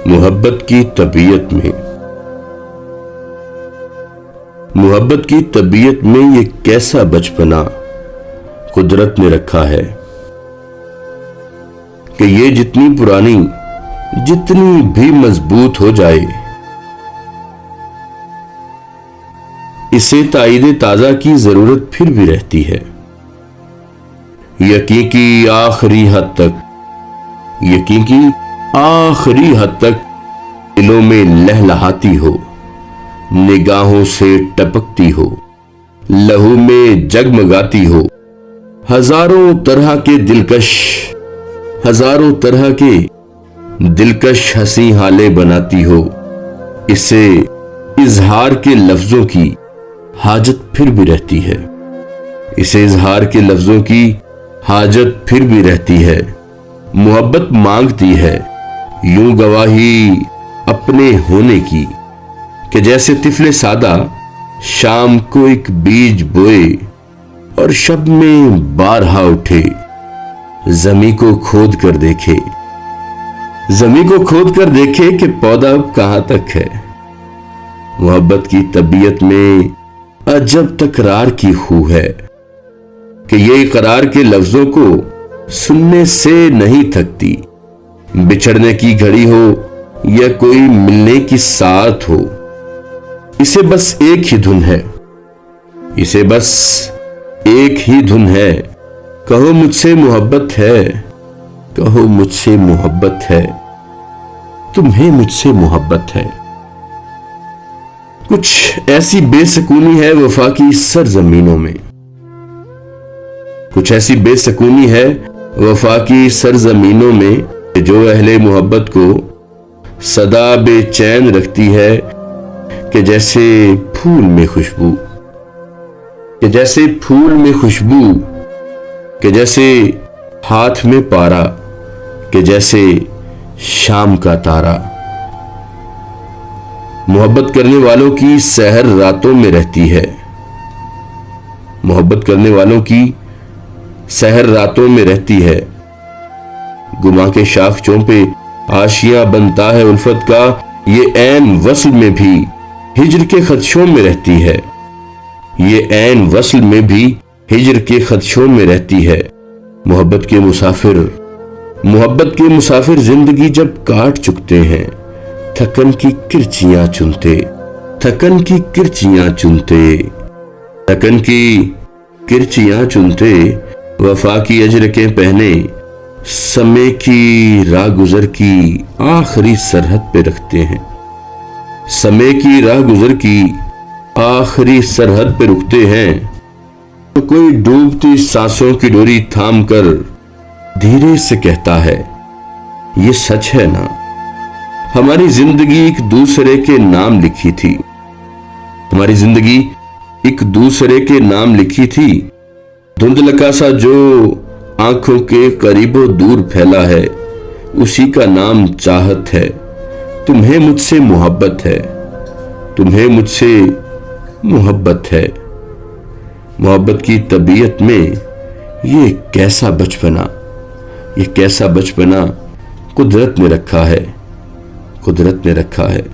मोहब्बत की तबीयत में। मोहब्बत की तबीयत में ये कैसा बचपना कुदरत ने रखा है कि ये जितनी पुरानी, जितनी भी मजबूत हो जाए, इसे ताईदे ताजा की जरूरत फिर भी रहती है। यकीन की आखिरी हद तक, यकीन की आखिरी हद तक दिलों में लहलहाती हो, निगाहों से टपकती हो, लहू में जगमगाती हो, हजारों तरह के दिलकश, हजारों तरह के दिलकश हंसी हाले बनाती हो। इसे इजहार के लफ्जों की हाजत फिर भी रहती है, इसे इजहार के लफ्जों की हाजत फिर भी रहती है। मोहब्बत मांगती है यूं गवाही अपने होने की कि जैसे तिफले सादा शाम को एक बीज बोए और शब में बारहा उठे, जमी को खोद कर देखे, जमी को खोद कर देखे कि पौधा अब कहां तक है। मोहब्बत की तबीयत में अजब तकरार की खू है कि ये इकरार के लफ्जों को सुनने से नहीं थकती। बिछड़ने की घड़ी हो या कोई मिलने की साथ हो, इसे बस एक ही धुन है, इसे बस एक ही धुन है। कहो मुझसे मोहब्बत है, कहो मुझसे मोहब्बत है, तुम्हें मुझसे मोहब्बत है। कुछ ऐसी बेसकूनी है वफा की सरजमीनों में, कुछ ऐसी बेसकूनी है वफा की सरजमीनों में जो अहले मोहब्बत को सदा बेचैन रखती है कि जैसे फूल में खुशबू, कि जैसे फूल में खुशबू, कि जैसे हाथ में पारा, कि जैसे शाम का तारा। मोहब्बत करने वालों की सहर रातों में रहती है, मोहब्बत करने वालों की सहर रातों में रहती है। गुमा के शाखचों पे आशियां बनता है उल्फत का, ये ऐन वस्ल में भी हिज्र के खदशों में रहती है, ये ऐन वस्ल में भी हिज्र के खदशों में रहती है। मोहब्बत के मुसाफिर, मोहब्बत के मुसाफिर जिंदगी जब काट चुकते हैं, थकन की किरचियां चुनते, थकन की किरचियां चुनते, थकन की किरचियां चुनते, वफा की अजरकें पहने, समय की राह गुजर की आखिरी सरहद पे रखते हैं, समय की राह गुजर की आखिरी सरहद पे रुकते हैं। तो कोई डूबती सांसों की डोरी थाम कर धीरे से कहता है, ये सच है ना, हमारी जिंदगी एक दूसरे के नाम लिखी थी, हमारी जिंदगी एक दूसरे के नाम लिखी थी। धुंधलका सा जो आंखों के करीबो दूर फैला है, उसी का नाम चाहत है। तुम्हें मुझसे मोहब्बत है, तुम्हें मुझसे मोहब्बत है। मोहब्बत की तबीयत में ये कैसा बचपना, ये कैसा बचपना कुदरत ने रखा है, कुदरत ने रखा है।